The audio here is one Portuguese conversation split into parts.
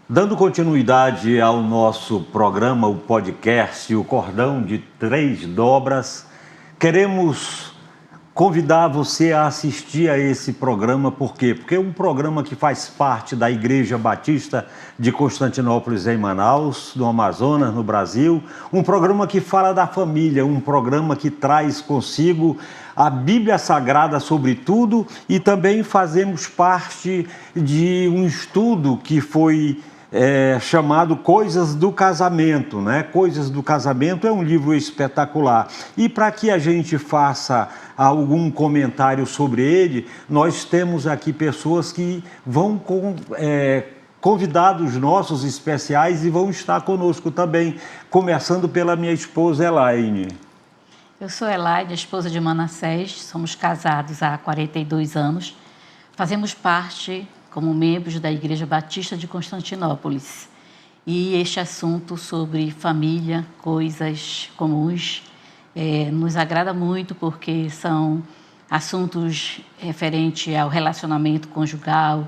Dando continuidade ao nosso programa, o podcast, o Cordão de Três Dobras, queremos convidar você a assistir a esse programa. Por quê? Porque é um programa que faz parte da Igreja Batista de Constantinópolis, em Manaus, no Amazonas, no Brasil. Um programa que fala da família, um programa que traz consigo a Bíblia Sagrada sobre tudo, e também fazemos parte de um estudo que foi chamado Coisas do Casamento, né? Coisas do Casamento é um livro espetacular. E para que a gente faça algum comentário sobre ele, nós temos aqui pessoas que vão convidados nossos especiais e vão estar conosco também, começando pela minha esposa Elaine. Eu sou Elaine, esposa de Manassés, somos casados há 42 anos, fazemos parte como membros da Igreja Batista de Constantinópolis. E este assunto sobre família, coisas comuns, nos agrada muito, porque são assuntos referentes ao relacionamento conjugal,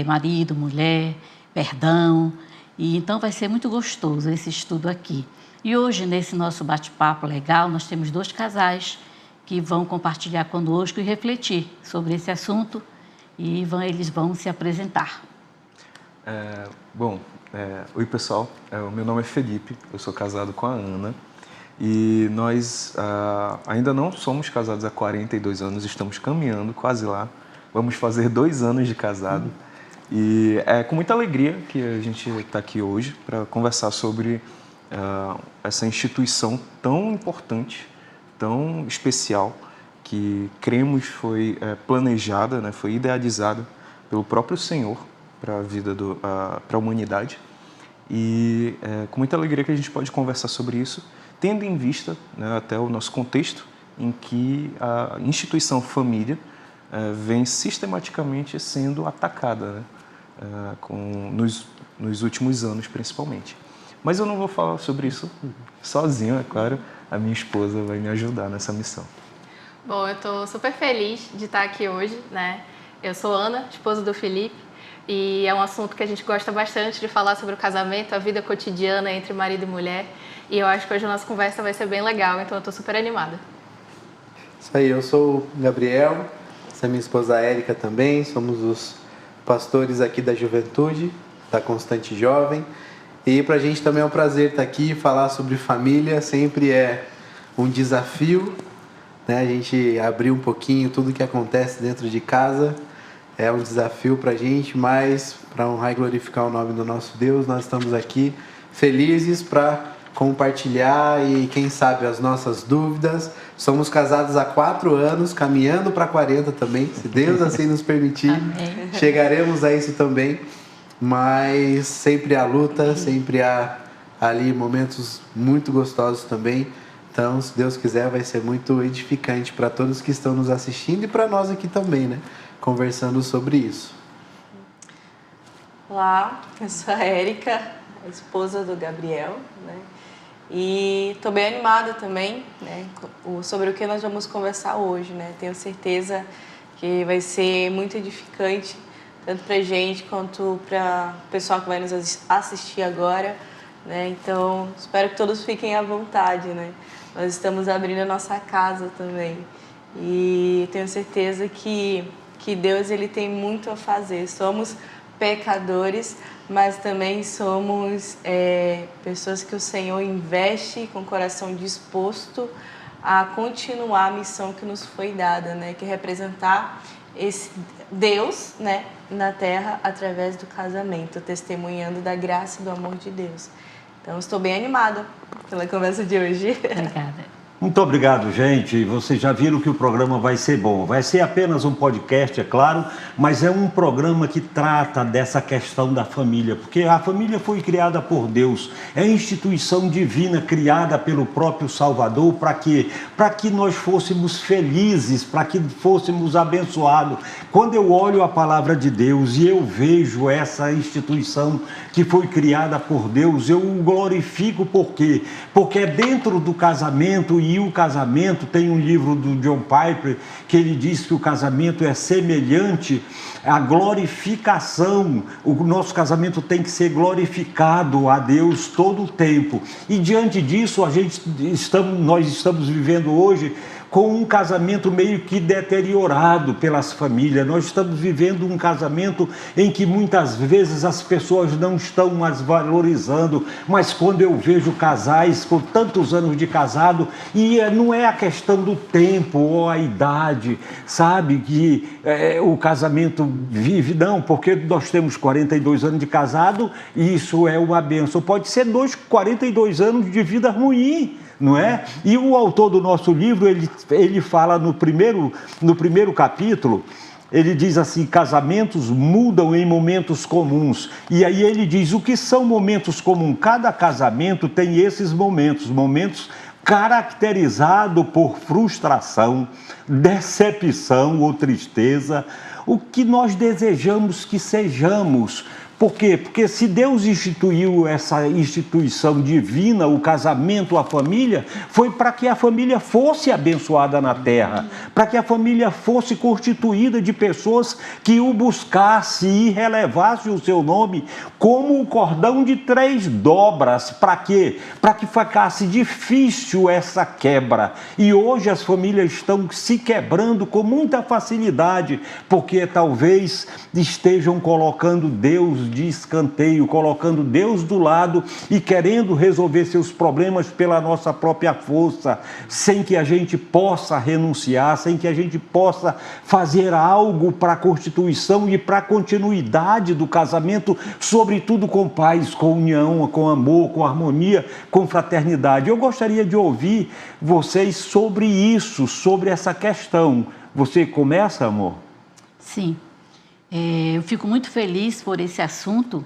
marido, mulher, perdão. E então vai ser muito gostoso esse estudo aqui. E hoje, nesse nosso bate-papo legal, nós temos 2 casais que vão compartilhar conosco e refletir sobre esse assunto, e eles vão se apresentar. Oi pessoal, o meu nome é Felipe, eu sou casado com a Ana e nós ainda não somos casados há 42 anos, estamos caminhando quase lá, vamos fazer 2 anos de casado. E é com muita alegria que a gente está aqui hoje para conversar sobre essa instituição tão importante, tão especial, que cremos foi planejada, né, foi idealizada pelo próprio Senhor para a vida, para a humanidade. E com muita alegria que a gente pode conversar sobre isso, tendo em vista, né, até o nosso contexto, em que a instituição família vem sistematicamente sendo atacada, né, nos últimos anos principalmente. Mas eu não vou falar sobre isso sozinho, é claro, a minha esposa vai me ajudar nessa missão. Bom, eu estou super feliz de estar aqui hoje, né? Eu sou Ana, esposa do Felipe, e é um assunto que a gente gosta bastante de falar sobre o casamento, a vida cotidiana entre marido e mulher, e eu acho que hoje a nossa conversa vai ser bem legal, então eu estou super animada. Isso aí, eu sou o Gabriel, essa é minha esposa Érica também, somos os pastores aqui da Juventude, da Constante Jovem, e para a gente também é um prazer estar aqui e falar sobre família, sempre é um desafio, né? A gente abrir um pouquinho tudo que acontece dentro de casa é um desafio para a gente, mas para honrar e glorificar o nome do nosso Deus, nós estamos aqui felizes para compartilhar e quem sabe as nossas dúvidas. Somos casados há 4 anos, caminhando para 40 também, se Deus assim nos permitir. Amém. Chegaremos a isso também, mas sempre há luta, sempre há ali momentos muito gostosos também. Então, se Deus quiser, vai ser muito edificante para todos que estão nos assistindo e para nós aqui também, né? Conversando sobre isso. Olá, eu sou a Érica, a esposa do Gabriel, né? E estou bem animada também, né? Sobre o que nós vamos conversar hoje, né? Tenho certeza que vai ser muito edificante, tanto para a gente quanto para o pessoal que vai nos assistir agora, né? Então, espero que todos fiquem à vontade, né? Nós estamos abrindo a nossa casa também e tenho certeza que Deus ele tem muito a fazer. Somos pecadores, mas também somos pessoas que o Senhor investe com o coração disposto a continuar a missão que nos foi dada, né? Que é representar esse Deus, né, na terra através do casamento, testemunhando da graça e do amor de Deus. Então, estou bem animada pela conversa de hoje. Obrigada. Muito obrigado, gente. Vocês já viram que o programa vai ser bom. Vai ser apenas um podcast, é claro, mas é um programa que trata dessa questão da família, porque a família foi criada por Deus, é instituição divina criada pelo próprio Salvador para quê? Para que nós fôssemos felizes, para que fôssemos abençoados. Quando eu olho a palavra de Deus e eu vejo essa instituição que foi criada por Deus, eu o glorifico. Por quê? Porque é dentro do casamento, e definir o casamento. Tem um livro do John Piper que ele diz que o casamento é semelhante à glorificação. O nosso casamento tem que ser glorificado a Deus todo o tempo. E diante disso, nós estamos vivendo hoje com um casamento meio que deteriorado pelas famílias. Nós estamos vivendo um casamento em que muitas vezes as pessoas não estão mais valorizando, mas quando eu vejo casais com tantos anos de casado, e não é a questão do tempo ou a idade, sabe, que o casamento vive, não, porque nós temos 42 anos de casado e isso é uma bênção. Pode ser 42 anos de vida ruim, não é? E o autor do nosso livro, ele fala no primeiro capítulo, ele diz assim: casamentos mudam em momentos comuns. E aí ele diz, o que são momentos comuns? Cada casamento tem esses momentos caracterizados por frustração, decepção ou tristeza, o que nós desejamos que sejamos. Por quê? Porque se Deus instituiu essa instituição divina, o casamento, a família, foi para que a família fosse abençoada na terra, para que a família fosse constituída de pessoas que o buscassem e relevassem o seu nome como o cordão de 3 dobras. Para quê? Para que ficasse difícil essa quebra. E hoje as famílias estão se quebrando com muita facilidade, porque talvez estejam colocando Deus de escanteio, colocando Deus do lado e querendo resolver seus problemas pela nossa própria força, sem que a gente possa renunciar, sem que a gente possa fazer algo para a constituição e para a continuidade do casamento, sobretudo com paz, com união, com amor, com harmonia, com fraternidade. Eu gostaria de ouvir vocês sobre isso, sobre essa questão. Você começa, amor? Sim. Eu fico muito feliz por esse assunto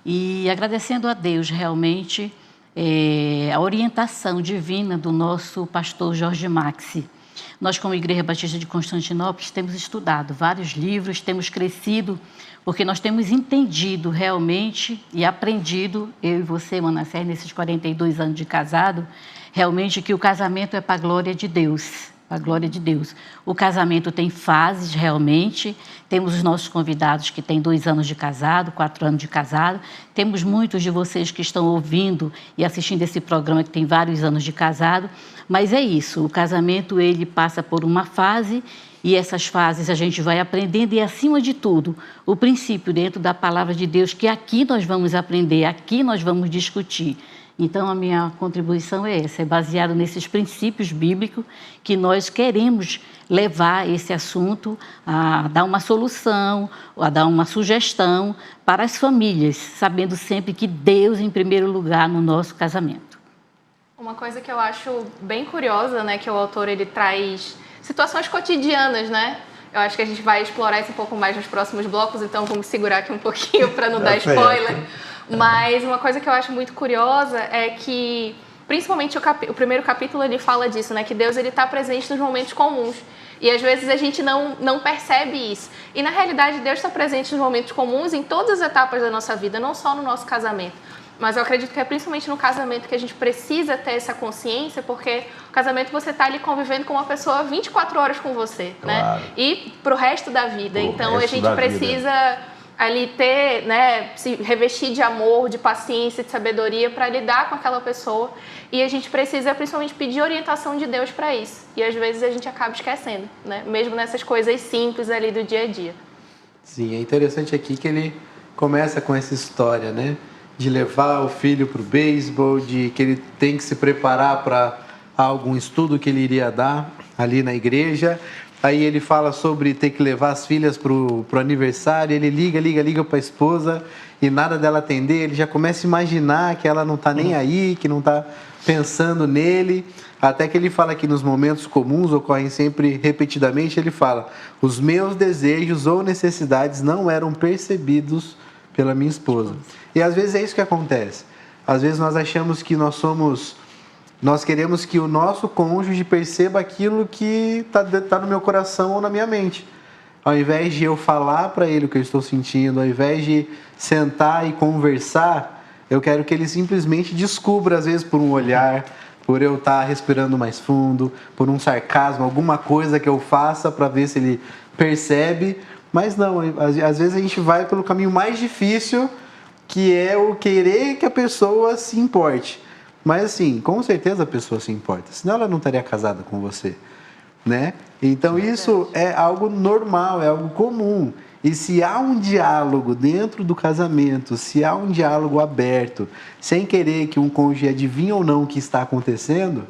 e agradecendo a Deus realmente a orientação divina do nosso pastor Jorge Maxi. Nós, como Igreja Batista de Constantinópolis, temos estudado vários livros, temos crescido, porque nós temos entendido realmente e aprendido, eu e você, Manassés, nesses 42 anos de casado, realmente que o casamento é para a glória de Deus. A glória de Deus. O casamento tem fases, realmente. Temos os nossos convidados que têm 2 anos de casado, 4 anos de casado. Temos muitos de vocês que estão ouvindo e assistindo esse programa que tem vários anos de casado. Mas é isso, o casamento ele passa por uma fase e essas fases a gente vai aprendendo e, acima de tudo, o princípio dentro da palavra de Deus, que aqui nós vamos aprender, aqui nós vamos discutir. Então, a minha contribuição é essa, é baseado nesses princípios bíblicos que nós queremos levar esse assunto a dar uma solução, a dar uma sugestão para as famílias, sabendo sempre que Deus em primeiro lugar no nosso casamento. Uma coisa que eu acho bem curiosa, né, que o autor ele traz situações cotidianas, né? Eu acho que a gente vai explorar isso um pouco mais nos próximos blocos, então vamos segurar aqui um pouquinho para não dar spoiler. Mas uma coisa que eu acho muito curiosa é que, principalmente o primeiro capítulo, ele fala disso, né? Que Deus está presente nos momentos comuns. E às vezes a gente não percebe isso. E na realidade Deus está presente nos momentos comuns em todas as etapas da nossa vida, não só no nosso casamento. Mas eu acredito que é principalmente no casamento que a gente precisa ter essa consciência, porque o casamento você está ali convivendo com uma pessoa 24 horas com você, claro, né? E para o resto da vida. Então a gente precisa ali ter, né, se revestir de amor, de paciência, de sabedoria para lidar com aquela pessoa. E a gente precisa principalmente pedir orientação de Deus para isso. E às vezes a gente acaba esquecendo, né? Mesmo nessas coisas simples ali do dia a dia. Sim, é interessante aqui que ele começa com essa história, né? De levar o filho para o beisebol, de que ele tem que se preparar para algum estudo que ele iria dar ali na igreja. Aí ele fala sobre ter que levar as filhas pro aniversário, ele liga para a esposa e nada dela atender, ele já começa a imaginar que ela não está nem aí, que não está pensando nele, até que ele fala que nos momentos comuns, ocorrem sempre repetidamente, ele fala: os meus desejos ou necessidades não eram percebidos pela minha esposa. E às vezes é isso que acontece. Às vezes nós achamos que nós queremos que o nosso cônjuge perceba aquilo que está no meu coração ou na minha mente. Ao invés de eu falar para ele o que eu estou sentindo, ao invés de sentar e conversar, eu quero que ele simplesmente descubra, às vezes por um olhar, por eu estar respirando mais fundo, por um sarcasmo, alguma coisa que eu faça para ver se ele percebe. Mas não, às vezes a gente vai pelo caminho mais difícil, que é o querer que a pessoa se importe. Mas assim, com certeza a pessoa se importa, senão ela não estaria casada com você, né? Então isso é algo normal, é algo comum. E se há um diálogo dentro do casamento, se há um diálogo aberto, sem querer que um cônjuge adivinhe ou não o que está acontecendo,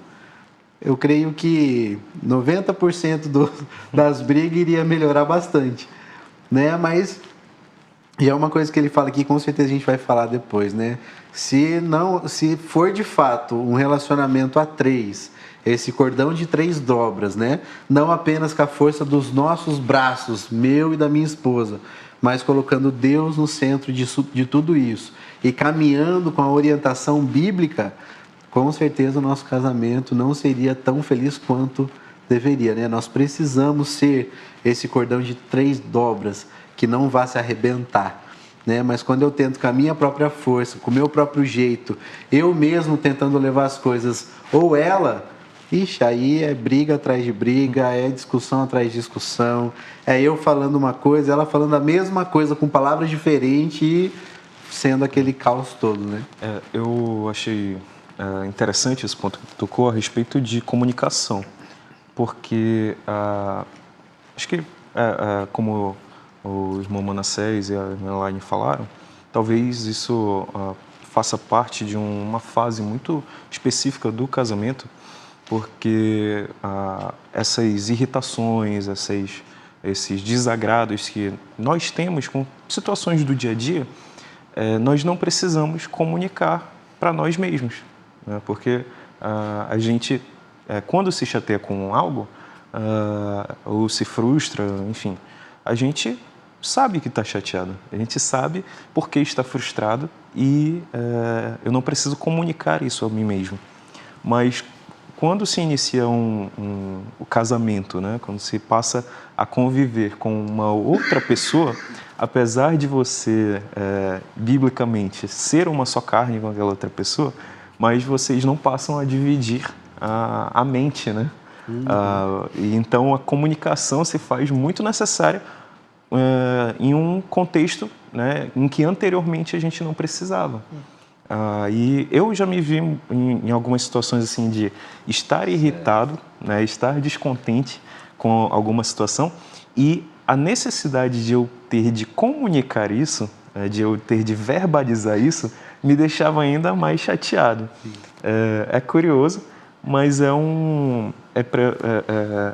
eu creio que 90% das brigas iria melhorar bastante, né? Mas e é uma coisa que ele fala aqui, com certeza a gente vai falar depois, né? Se for de fato um relacionamento a três, esse cordão de 3 dobras, né? Não apenas com a força dos nossos braços, meu e da minha esposa, mas colocando Deus no centro de tudo isso e caminhando com a orientação bíblica, com certeza o nosso casamento não seria tão feliz quanto deveria, né? Nós precisamos ser esse cordão de 3 dobras que não vá se arrebentar, né? Mas quando eu tento com a minha própria força, com o meu próprio jeito, eu mesmo tentando levar as coisas, ou ela, ixi, aí é briga atrás de briga, é discussão atrás de discussão, é eu falando uma coisa, ela falando a mesma coisa com palavras diferentes e sendo aquele caos todo, né? Eu achei interessante esse ponto que tocou a respeito de comunicação, porque acho que como o irmão Manassés e a irmã Elaine falaram, talvez isso faça parte de uma fase muito específica do casamento, porque essas irritações, esses desagrados que nós temos com situações do dia a dia, nós não precisamos comunicar para nós mesmos, né? Porque a gente, quando se chateia com algo, ou se frustra, enfim, a gente sabe que está chateado, a gente sabe por que está frustrado e eu não preciso comunicar isso a mim mesmo. Mas quando se inicia o casamento, né, quando se passa a conviver com uma outra pessoa, apesar de você, biblicamente, ser uma só carne com aquela outra pessoa, mas vocês não passam a dividir a mente, né? E então a comunicação se faz muito necessária em um contexto, né, em que anteriormente a gente não precisava. E eu já me vi em algumas situações assim de estar irritado, né, estar descontente com alguma situação e a necessidade de eu ter de comunicar isso, de eu ter de verbalizar isso, me deixava ainda mais chateado. É curioso, mas é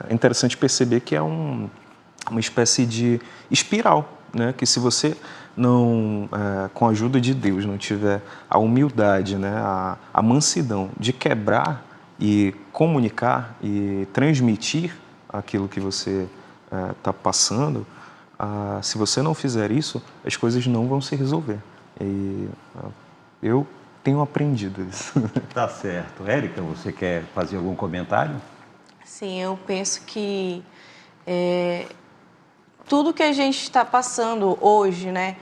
interessante perceber que é uma espécie de espiral, né, que se você não, com a ajuda de Deus, não tiver a humildade, né, a mansidão de quebrar e comunicar e transmitir aquilo que você está passando, se você não fizer isso, as coisas não vão se resolver. E eu tenho aprendido isso. Tá certo. Érica, você quer fazer algum comentário? Sim, eu penso que tudo que a gente está passando hoje, né?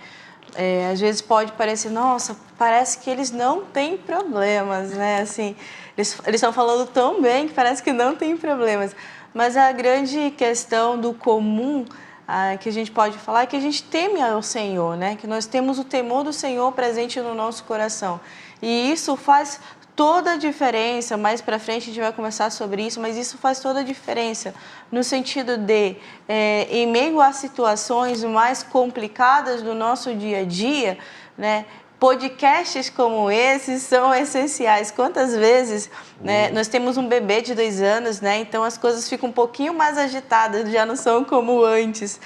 Às vezes pode parecer, nossa, parece que eles não têm problemas, né? Assim, eles estão falando tão bem que parece que não tem problemas. Mas a grande questão do comum que a gente pode falar é que a gente teme ao Senhor, né? Que nós temos o temor do Senhor presente no nosso coração. E isso faz toda a diferença. Mais para frente a gente vai conversar sobre isso, mas isso faz toda a diferença no sentido de, em meio a situações mais complicadas do nosso dia a dia, né? Podcasts como esses são essenciais. Quantas vezes, né, nós temos um bebê de 2 anos, né, então as coisas ficam um pouquinho mais agitadas, já não são como antes.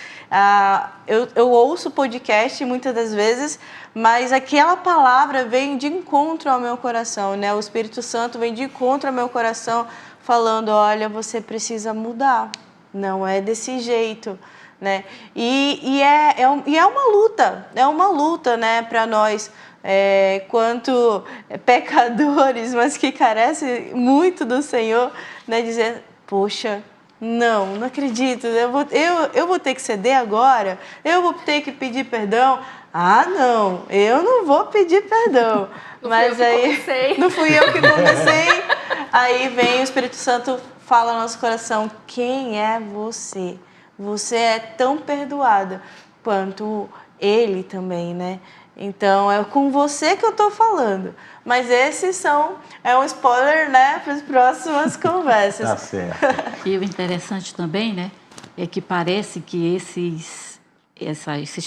Eu ouço podcast muitas das vezes, mas aquela palavra vem de encontro ao meu coração, né? O Espírito Santo vem de encontro ao meu coração, falando, olha, você precisa mudar, não é desse jeito, né? E é uma luta, né, para nós, quanto pecadores, mas que carecem muito do Senhor, né, dizer, poxa, não acredito, eu vou ter que ceder agora, eu vou ter que pedir perdão. Não, eu não vou pedir perdão. Mas aí não fui eu que comecei. Aí vem o Espírito Santo, fala no nosso coração, quem é você? Você é tão perdoada quanto ele também, né? Então, é com você que eu tô falando. Mas é um spoiler, né, para as próximas conversas. Tá certo. E o interessante também, né, é que parece que esses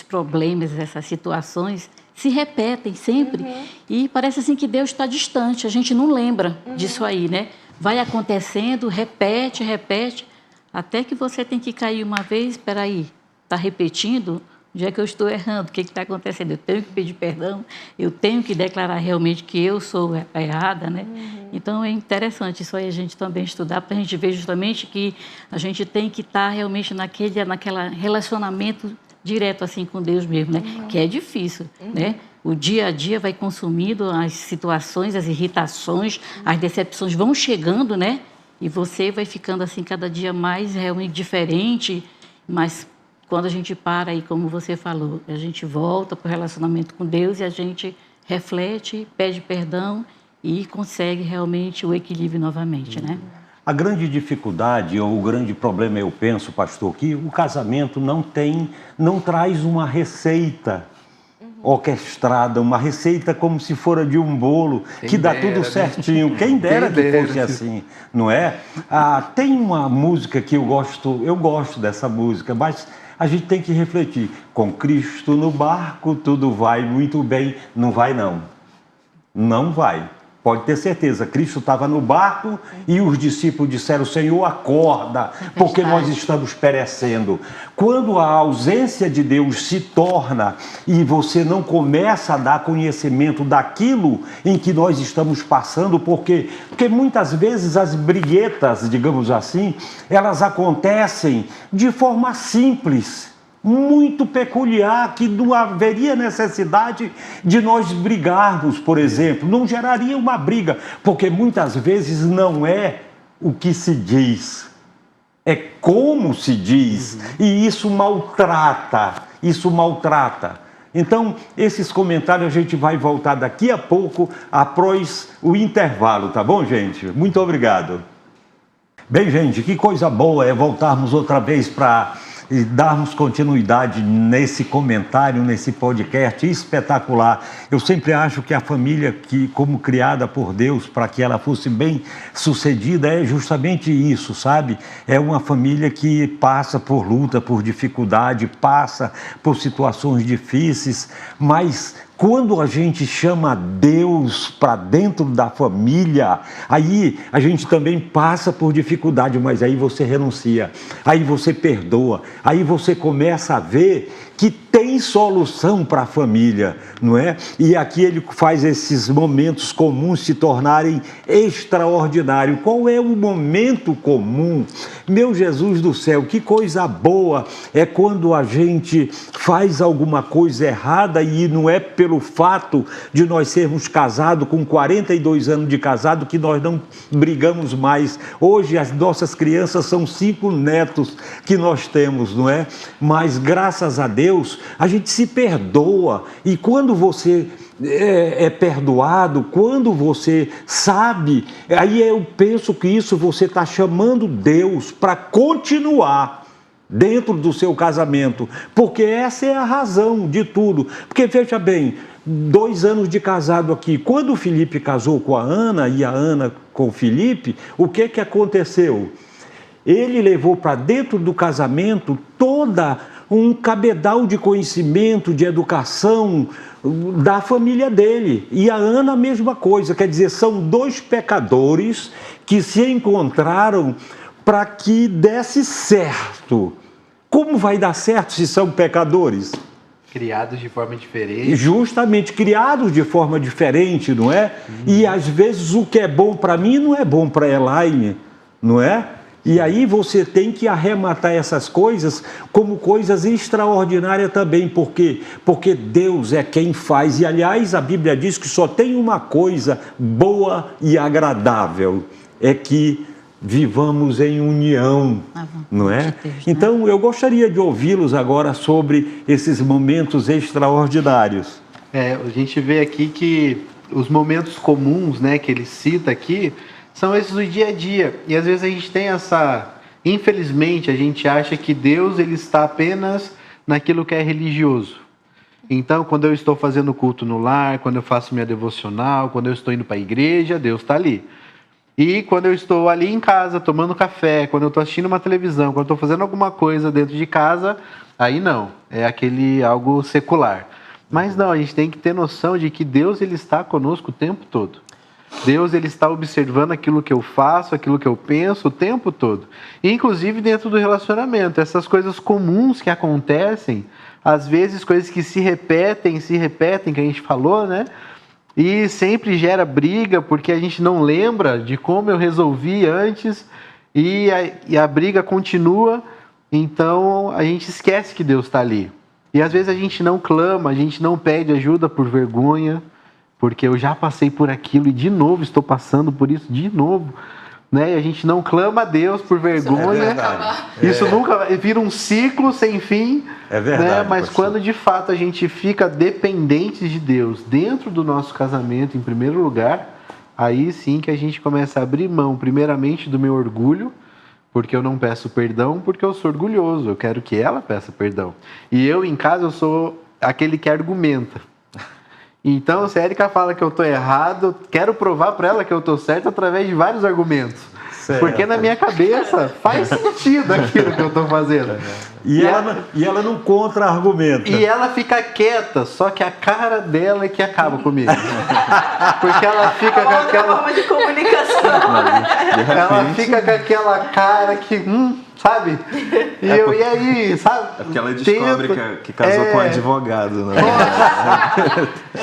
problemas, essas situações se repetem sempre. E parece assim que Deus está distante, a gente não lembra disso aí, né? Vai acontecendo, repete, até que você tem que cair uma vez, espera aí, está repetindo? Onde é que eu estou errando? O que está acontecendo? Eu tenho que pedir perdão, eu tenho que declarar realmente que eu sou errada, né? Então, é interessante isso aí a gente também estudar, para a gente ver justamente que a gente tem que estar realmente naquele relacionamento direto assim com Deus mesmo, né? Que é difícil, né? O dia a dia vai consumindo as situações, as irritações, as decepções vão chegando, né? E você vai ficando assim cada dia mais realmente diferente, mas quando a gente para e, como você falou, a gente volta para o relacionamento com Deus e a gente reflete, pede perdão e consegue realmente o equilíbrio novamente, né? A grande dificuldade ou o grande problema, eu penso, pastor, que o casamento não traz uma receita orquestrada, uma receita como se fora de um bolo, que dá tudo certinho. Quem dera que fosse assim, não é? Tem uma música que eu gosto dessa música, mas a gente tem que refletir. Com Cristo no barco, tudo vai muito bem. Não vai, não. Não vai. Pode ter certeza, Cristo estava no barco e os discípulos disseram, Senhor, acorda, porque nós estamos perecendo. Quando a ausência de Deus se torna e você não começa a dar conhecimento daquilo em que nós estamos passando, porque muitas vezes as briguetas, digamos assim, elas acontecem de forma simples, muito peculiar, que não haveria necessidade de nós brigarmos, por exemplo. Não geraria uma briga, porque muitas vezes não é o que se diz, é como se diz, e isso maltrata. Então, esses comentários a gente vai voltar daqui a pouco, após o intervalo, tá bom, gente? Muito obrigado. Bem, gente, que coisa boa é voltarmos outra vez para e darmos continuidade nesse comentário, nesse podcast espetacular. Eu sempre acho que a família, como criada por Deus, para que ela fosse bem sucedida, é justamente isso, sabe? É uma família que passa por luta, por dificuldade, passa por situações difíceis, mas quando a gente chama Deus para dentro da família, aí a gente também passa por dificuldade, mas aí você renuncia, aí você perdoa, aí você começa a ver que tem solução para a família, não é? E aqui ele faz esses momentos comuns se tornarem extraordinários. Qual é o momento comum? Meu Jesus do céu, que coisa boa é quando a gente faz alguma coisa errada e não é pelo fato de nós sermos casados com 42 anos de casado que nós não brigamos mais. Hoje as nossas crianças são 5 netos que nós temos, não é? Mas graças a Deus a gente se perdoa, e quando você é perdoado, quando você sabe, aí eu penso que isso você está chamando Deus para continuar dentro do seu casamento, porque essa é a razão de tudo. Porque veja bem, 2 anos de casado aqui, quando o Felipe casou com a Ana e a Ana com o Felipe, o que aconteceu? Ele levou para dentro do casamento toda um cabedal de conhecimento, de educação da família dele. E a Ana a mesma coisa, quer dizer, são 2 pecadores que se encontraram para que desse certo. Como vai dar certo se são pecadores? Criados de forma diferente. Justamente, criados de forma diferente, não é? E às vezes o que é bom para mim não é bom para Elaine, não é? E aí você tem que arrematar essas coisas como coisas extraordinárias também, porque Deus é quem faz. E aliás, a Bíblia diz que só tem uma coisa boa e agradável, é que vivamos em união, não é? Então eu gostaria de ouvi-los agora sobre esses momentos extraordinários. A gente vê aqui que os momentos comuns, né, que ele cita aqui, são esses do dia a dia. E às vezes a gente tem infelizmente, a gente acha que Deus ele está apenas naquilo que é religioso. Então, quando eu estou fazendo culto no lar, quando eu faço minha devocional, quando eu estou indo para a igreja, Deus está ali. E quando eu estou ali em casa, tomando café, quando eu estou assistindo uma televisão, quando eu estou fazendo alguma coisa dentro de casa, aí não, é aquele algo secular. Mas não, a gente tem que ter noção de que Deus ele está conosco o tempo todo. Deus ele está observando aquilo que eu faço, aquilo que eu penso o tempo todo. E, inclusive dentro do relacionamento, essas coisas comuns que acontecem, às vezes coisas que se repetem, que a gente falou, né? E sempre gera briga, porque a gente não lembra de como eu resolvi antes e a briga continua, então a gente esquece que Deus está ali. E às vezes a gente não clama, a gente não pede ajuda por vergonha, porque eu já passei por aquilo e de novo estou passando por isso de novo. Né? E a gente não clama a Deus por vergonha. Isso nunca vira um ciclo sem fim. É verdade. Né? Mas pastor. quando de fato a gente fica dependente de Deus dentro do nosso casamento, em primeiro lugar, aí sim que a gente começa a abrir mão, primeiramente, do meu orgulho, porque eu não peço perdão, porque eu sou orgulhoso. Eu quero que ela peça perdão. E eu, em casa, eu sou aquele que argumenta. Então, se a Érica fala que eu estou errado, quero provar para ela que eu estou certo através de vários argumentos. Certo. Porque na minha cabeça faz sentido aquilo que eu estou fazendo. E ela não contra-argumenta. E ela fica quieta, só que a cara dela é que acaba comigo. Porque ela fica com aquela forma de comunicação. Ela fica com aquela cara que, sabe? E aí, sabe? É porque ela descobre que casou com um advogado, né?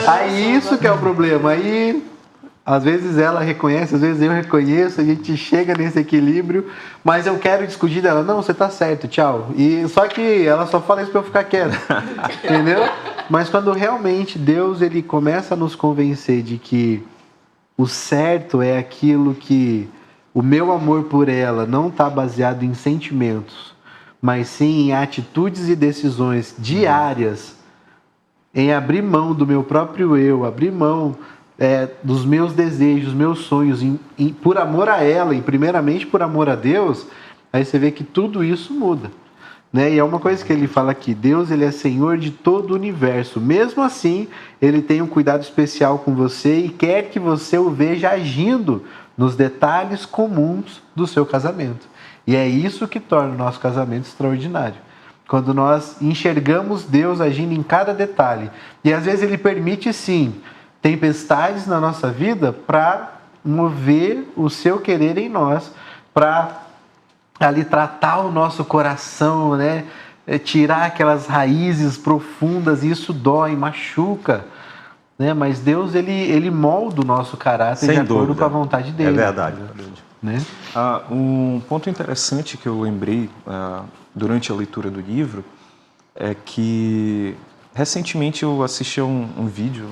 Aí isso que é o problema. Aí, às vezes ela reconhece, às vezes eu reconheço, a gente chega nesse equilíbrio, mas eu quero discutir dela. Não, você tá certo, tchau. E só que ela só fala isso pra eu ficar quieta. Entendeu? Mas quando realmente Deus ele começa a nos convencer de que o certo é aquilo que o meu amor por ela não está baseado em sentimentos, mas sim em atitudes e decisões diárias, em abrir mão do meu próprio eu, abrir mão dos meus desejos, meus sonhos, por amor a ela e primeiramente por amor a Deus, aí você vê que tudo isso muda. Né? E é uma coisa que ele fala aqui, Deus ele é Senhor de todo o universo. Mesmo assim, ele tem um cuidado especial com você e quer que você o veja agindo nos detalhes comuns do seu casamento. E é isso que torna o nosso casamento extraordinário. Quando nós enxergamos Deus agindo em cada detalhe. E às vezes ele permite, sim, tempestades na nossa vida para mover o seu querer em nós, para ali tratar o nosso coração, né? Tirar aquelas raízes profundas, e isso dói, machuca. Né? Mas Deus ele molda o nosso caráter de acordo com a vontade dele. É verdade. Né? Um ponto interessante que eu lembrei durante a leitura do livro é que recentemente eu assisti a um vídeo,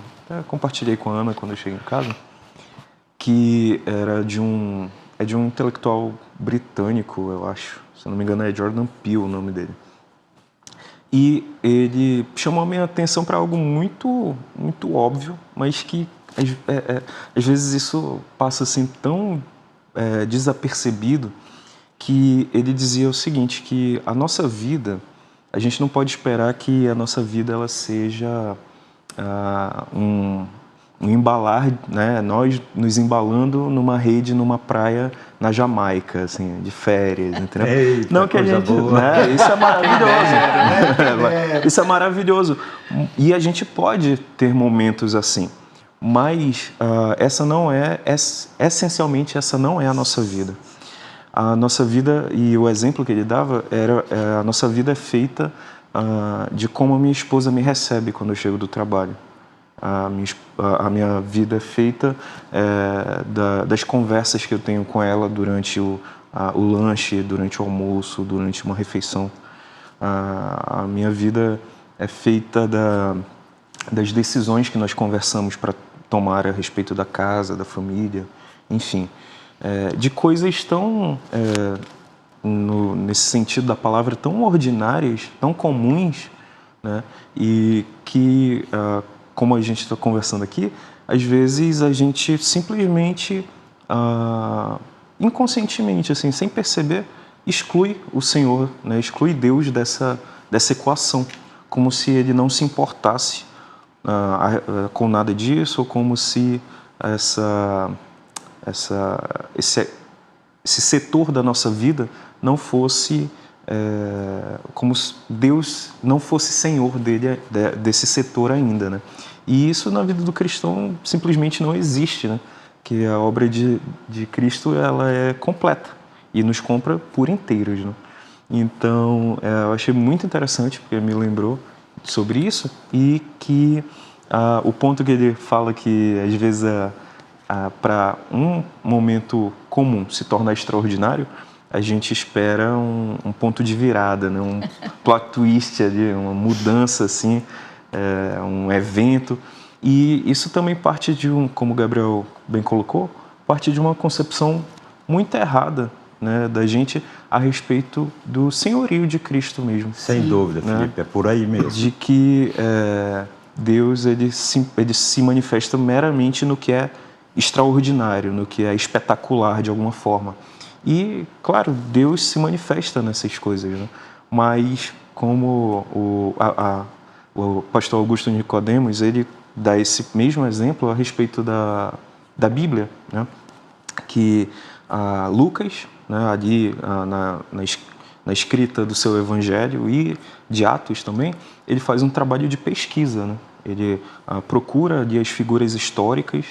compartilhei com a Ana quando eu cheguei em casa, que era de um intelectual britânico, eu acho, se não me engano é Jordan Peele o nome dele. E ele chamou a minha atenção para algo muito, muito óbvio, mas que às vezes isso passa assim tão desapercebido, que ele dizia o seguinte, que a nossa vida, a gente não pode esperar que a nossa vida ela seja um embalar, né? Nós nos embalando numa rede, numa praia na Jamaica, assim, de férias, entendeu? Eita, não que a gente, boa. né? Isso é maravilhoso. Isso é maravilhoso. E a gente pode ter momentos assim, mas essencialmente essa não é a nossa vida. A nossa vida, e o exemplo que ele dava a nossa vida é feita de como a minha esposa me recebe quando eu chego do trabalho. A minha vida é feita das conversas que eu tenho com ela durante o lanche, durante o almoço, durante uma refeição. A minha vida é feita das decisões que nós conversamos para tomar a respeito da casa, da família, enfim. De coisas tão, nesse sentido da palavra, tão ordinárias, tão comuns, né? E que... como a gente está conversando aqui, às vezes a gente simplesmente inconscientemente, assim, sem perceber, exclui o Senhor, né? Exclui Deus dessa equação, como se ele não se importasse com nada disso, ou como se esse setor da nossa vida não fosse, como se Deus não fosse Senhor desse setor ainda, né? E isso na vida do cristão simplesmente não existe, né? Que a obra de Cristo, ela é completa e nos compra por inteiros, né? Então, eu achei muito interessante, porque me lembrou sobre isso, e que o ponto que ele fala que às vezes para um momento comum se tornar extraordinário, a gente espera um ponto de virada, né? Um plot twist ali, uma mudança assim, um evento. E isso também parte de como o Gabriel bem colocou, parte de uma concepção muito errada, né, da gente a respeito do senhorio de Cristo mesmo. Sem dúvida, Felipe, é por aí mesmo. De que Deus ele se manifesta meramente no que é extraordinário, no que é espetacular de alguma forma. E, claro, Deus se manifesta nessas coisas, né? Mas como o pastor Augusto Nicodemos, ele dá esse mesmo exemplo a respeito da Bíblia, né? Que Lucas, né, ali na escrita do seu Evangelho e de Atos também, ele faz um trabalho de pesquisa, né? Ele procura ali as figuras históricas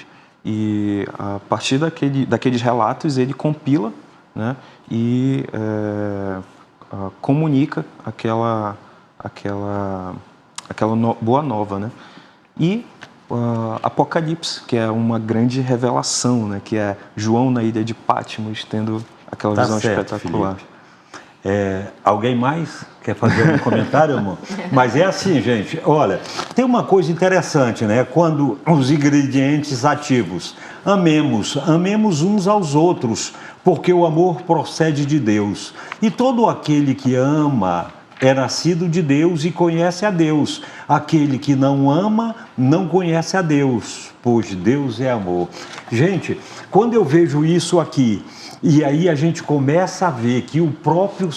e, a partir daqueles relatos, ele compila, né, e comunica aquela boa nova, né? E Apocalipse, que é uma grande revelação, né? Que é João na ilha de Patmos tendo aquela visão espetacular. Alguém mais quer fazer um comentário, amor? Mas é assim, gente, olha, tem uma coisa interessante, né? Quando os ingredientes ativos, amemos uns aos outros, porque o amor procede de Deus. E todo aquele que ama é nascido de Deus e conhece a Deus. Aquele que não ama não conhece a Deus, pois Deus é amor. Gente, quando eu vejo isso aqui, e aí a gente começa a ver que o próprio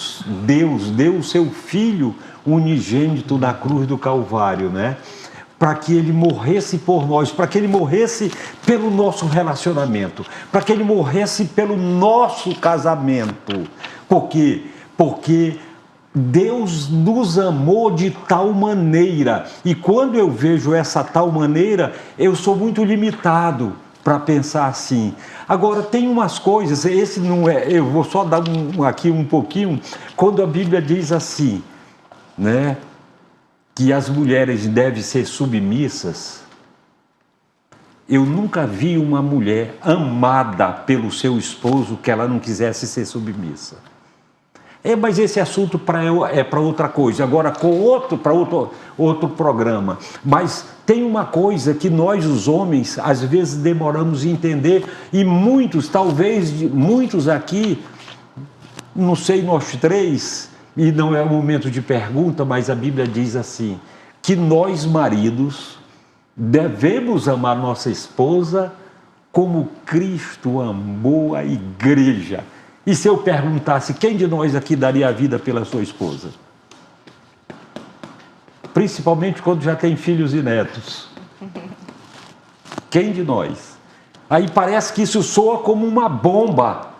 Deus deu o seu Filho unigênito na cruz do Calvário, né? Para que ele morresse por nós, para que ele morresse pelo nosso relacionamento, para que ele morresse pelo nosso casamento. Por quê? Porque Deus nos amou de tal maneira, e quando eu vejo essa tal maneira, eu sou muito limitado para pensar assim. Agora, tem umas coisas, esse não é, eu vou só dar aqui um pouquinho, quando a Bíblia diz assim, né, que as mulheres devem ser submissas. Eu nunca vi uma mulher amada pelo seu esposo que ela não quisesse ser submissa. Mas esse assunto é para outra coisa, agora para outro programa. Mas tem uma coisa que nós, os homens, às vezes demoramos a entender, e muitos, talvez muitos aqui, não sei nós três, e não é o momento de pergunta, mas a Bíblia diz assim, que nós, maridos, devemos amar nossa esposa como Cristo amou a igreja. E se eu perguntasse, quem de nós aqui daria a vida pela sua esposa? Principalmente quando já tem filhos e netos. Quem de nós? Aí parece que isso soa como uma bomba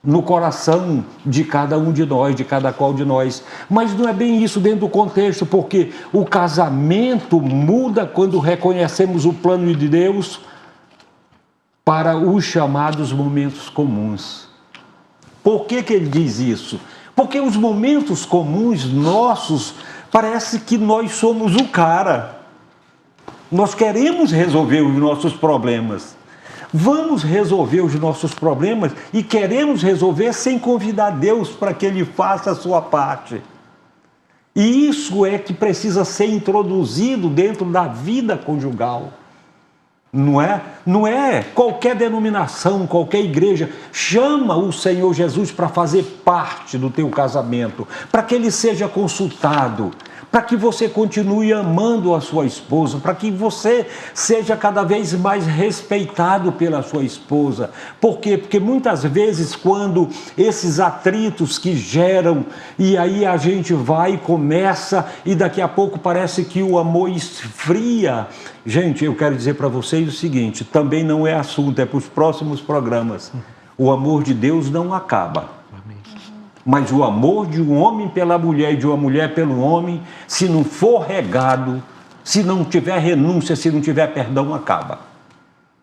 no coração de cada um de nós, de cada qual de nós. Mas não é bem isso dentro do contexto, porque o casamento muda quando reconhecemos o plano de Deus para os chamados momentos comuns. Por que ele diz isso? Porque os momentos comuns nossos, parece que nós somos o cara. Nós queremos resolver os nossos problemas. Vamos resolver os nossos problemas e queremos resolver sem convidar Deus para que Ele faça a sua parte. E isso é que precisa ser introduzido dentro da vida conjugal. Não é qualquer denominação, qualquer igreja, chama o Senhor Jesus para fazer parte do teu casamento, para que ele seja consultado, para que você continue amando a sua esposa, para que você seja cada vez mais respeitado pela sua esposa. Por quê? Porque muitas vezes quando esses atritos que geram, e aí a gente vai e começa, e daqui a pouco parece que o amor esfria. Gente, eu quero dizer para vocês o seguinte, também não é assunto, é para os próximos programas. O amor de Deus não acaba. Mas o amor de um homem pela mulher e de uma mulher pelo homem, se não for regado, se não tiver renúncia, se não tiver perdão, acaba.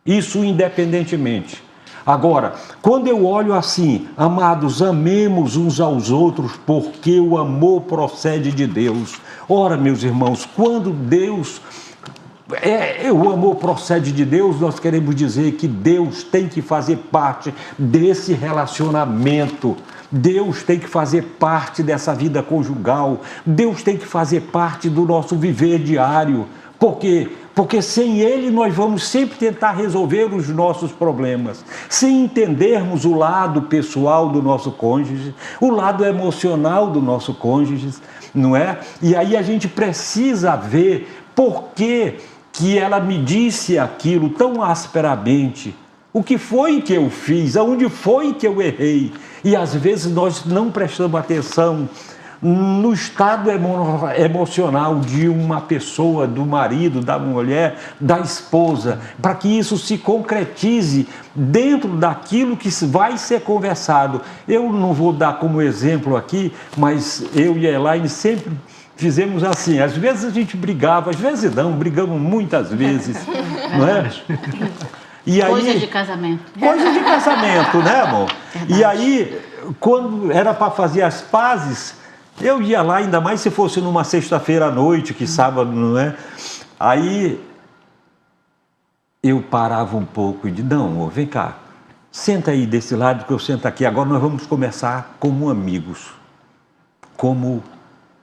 Isso independentemente. Agora, quando eu olho assim, amados, amemos uns aos outros, porque o amor procede de Deus. Ora, meus irmãos, quando Deus... o amor procede de Deus, nós queremos dizer que Deus tem que fazer parte desse relacionamento. Deus tem que fazer parte dessa vida conjugal. Deus tem que fazer parte do nosso viver diário. Por quê? Porque sem Ele nós vamos sempre tentar resolver os nossos problemas. Sem entendermos o lado pessoal do nosso cônjuge, o lado emocional do nosso cônjuge, não é? E aí a gente precisa ver por que ela me disse aquilo tão asperamente. O que foi que eu fiz? Aonde foi que eu errei? E às vezes nós não prestamos atenção no estado emocional de uma pessoa, do marido, da mulher, da esposa, para que isso se concretize dentro daquilo que vai ser conversado. Eu não vou dar como exemplo aqui, mas eu e a Elaine sempre fizemos assim. Às vezes a gente brigava, às vezes não, brigamos muitas vezes, não é? E aí, coisa de casamento. Coisa de casamento, né, amor? Verdade. E aí, quando era para fazer as pazes, eu ia lá, ainda mais se fosse numa sexta-feira à noite, que sábado, não é? Aí eu parava um pouco e dizia, não, amor, vem cá, senta aí desse lado que eu sento aqui. Agora nós vamos começar como amigos, como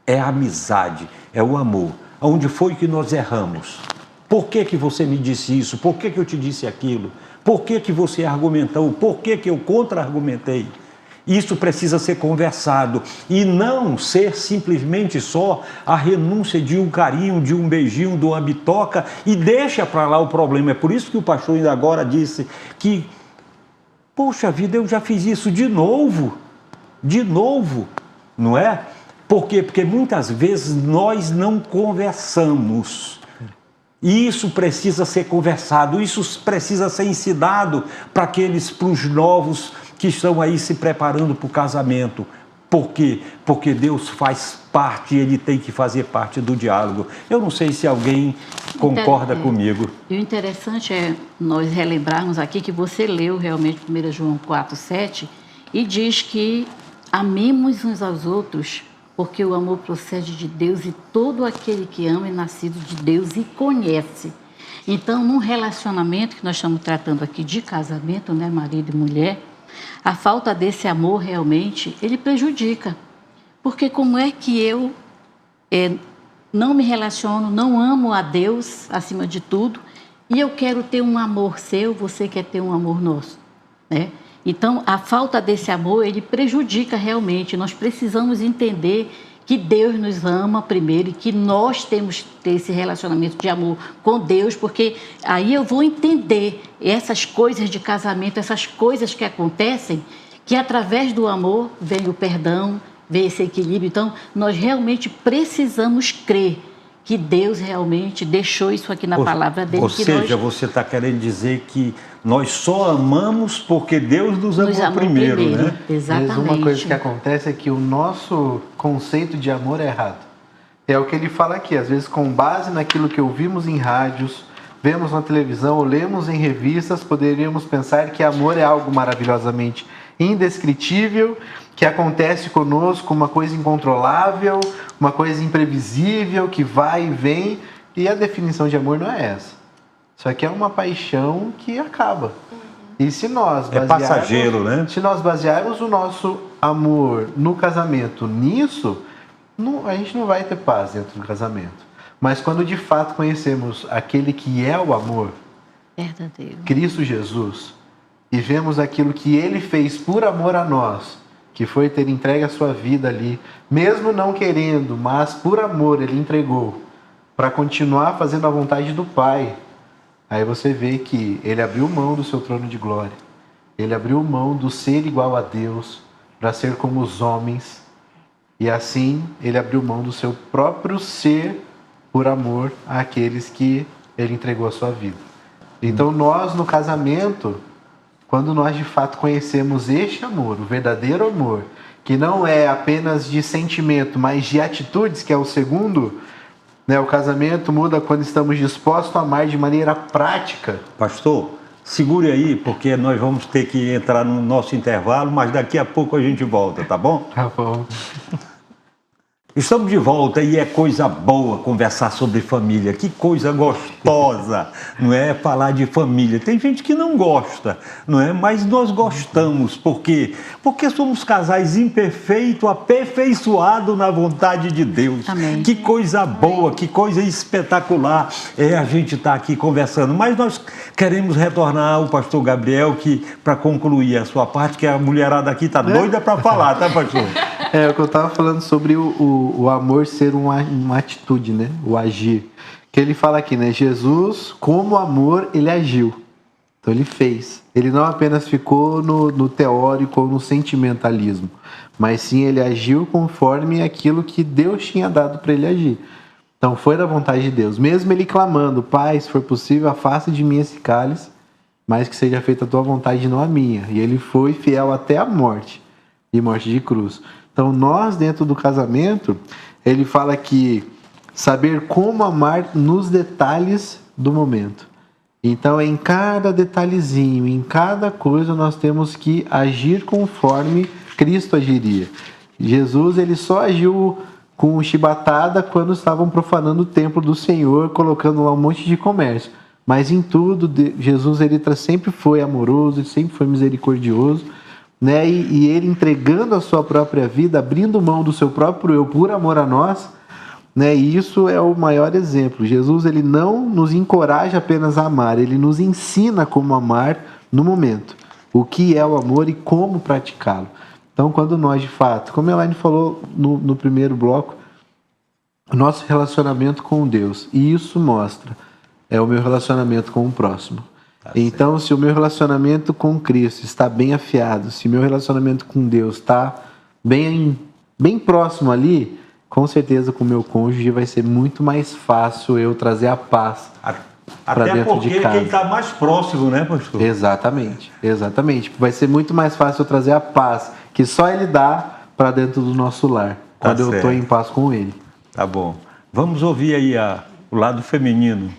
é a amizade, é o amor. Onde foi que nós erramos? Por que que você me disse isso? Por que que eu te disse aquilo? Por que que você argumentou? Por que que eu contra-argumentei? Isso precisa ser conversado e não ser simplesmente só a renúncia de um carinho, de um beijinho, de uma bitoca e deixa para lá o problema. É por isso que o pastor ainda agora disse que, poxa vida, eu já fiz isso de novo, não é? Por quê? Porque muitas vezes nós não conversamos. E isso precisa ser conversado, isso precisa ser ensinado para os novos que estão aí se preparando para o casamento. Por quê? Porque Deus faz parte, Ele tem que fazer parte do diálogo. Eu não sei se alguém concorda comigo. E o interessante é nós relembrarmos aqui que você leu realmente 1 João 4,7 e diz que amemos uns aos outros, porque o amor procede de Deus e todo aquele que ama é nascido de Deus e conhece. Então, num relacionamento que nós estamos tratando aqui de casamento, né, marido e mulher, a falta desse amor realmente, ele prejudica. Porque como é que eu não me relaciono, não amo a Deus acima de tudo, e eu quero ter um amor seu, você quer ter um amor nosso, né? Então, a falta desse amor, ele prejudica realmente. Nós precisamos entender que Deus nos ama primeiro e que nós temos que ter esse relacionamento de amor com Deus, porque aí eu vou entender essas coisas de casamento, essas coisas que acontecem, que através do amor vem o perdão, vem esse equilíbrio. Então, nós realmente precisamos crer que Deus realmente deixou isso aqui na palavra dele. Ou seja, você está querendo dizer que nós só amamos porque Deus nos amou primeiro, né? Exatamente. Mas uma coisa que acontece é que o nosso conceito de amor é errado. É o que ele fala aqui, às vezes com base naquilo que ouvimos em rádios, vemos na televisão ou lemos em revistas, poderíamos pensar que amor é algo maravilhosamente indescritível, que acontece conosco, uma coisa incontrolável, uma coisa imprevisível, que vai e vem, e a definição de amor não é essa. Isso aqui é uma paixão que acaba. E se nós basearmos, passageiro, né? Se nós basearmos o nosso amor no casamento nisso, a gente não vai ter paz dentro do casamento. Mas quando de fato conhecemos aquele que é o amor, verdadeiro, Cristo Jesus, e vemos aquilo que Ele fez por amor a nós, que foi ter entregue a sua vida ali, mesmo não querendo, mas por amor ele entregou, para continuar fazendo a vontade do Pai, aí você vê que ele abriu mão do seu trono de glória, ele abriu mão do ser igual a Deus, para ser como os homens, e assim ele abriu mão do seu próprio ser, por amor àqueles que ele entregou a sua vida. Então nós no casamento, quando nós de fato conhecemos este amor, o verdadeiro amor, que não é apenas de sentimento, mas de atitudes, que é o segundo, né, o casamento muda quando estamos dispostos a amar de maneira prática. Pastor, segure aí, porque nós vamos ter que entrar no nosso intervalo, mas daqui a pouco a gente volta, tá bom? Tá bom. Estamos de volta e é coisa boa conversar sobre família, que coisa gostosa, não é? Falar de família. Tem gente que não gosta, não é? Mas nós gostamos, por quê? Porque somos casais imperfeitos, aperfeiçoados na vontade de Deus. Amém. Que coisa boa, que coisa espetacular é a gente estar aqui conversando. Mas nós queremos retornar ao pastor Gabriel, que para concluir a sua parte, que a mulherada aqui está doida para falar, tá, pastor? É o que eu estava falando sobre o amor ser uma atitude, né? O agir. Que ele fala aqui, né? Jesus, como amor, ele agiu. Então ele fez. Ele não apenas ficou no teórico ou no sentimentalismo, mas sim ele agiu conforme aquilo que Deus tinha dado para ele agir. Então foi da vontade de Deus. Mesmo ele clamando, Pai, se for possível, afasta de mim esse cálice, mas que seja feita a tua vontade e não a minha. E ele foi fiel até a morte, e morte de cruz. Então nós, dentro do casamento, ele fala que saber como amar nos detalhes do momento. Então em cada detalhezinho, em cada coisa nós temos que agir conforme Cristo agiria. Jesus ele só agiu com chibatada quando estavam profanando o templo do Senhor, colocando lá um monte de comércio. Mas em tudo, Jesus ele sempre foi amoroso, ele sempre foi misericordioso, né? E ele entregando a sua própria vida, abrindo mão do seu próprio eu por amor a nós, né? E isso é o maior exemplo. Jesus ele não nos encoraja apenas a amar, ele nos ensina como amar no momento, o que é o amor e como praticá-lo. Então, quando nós de fato, como a Elaine falou no primeiro bloco, o nosso relacionamento com Deus, e isso mostra o meu relacionamento com o próximo. Então, se o meu relacionamento com Cristo está bem afiado, se o meu relacionamento com Deus está bem próximo ali, com certeza com o meu cônjuge vai ser muito mais fácil eu trazer a paz para dentro de casa. Até porque quem está mais próximo, né, pastor? Exatamente. Vai ser muito mais fácil eu trazer a paz que só Ele dá para dentro do nosso lar, quando eu estou em paz com Ele. Tá bom. Vamos ouvir aí o lado feminino.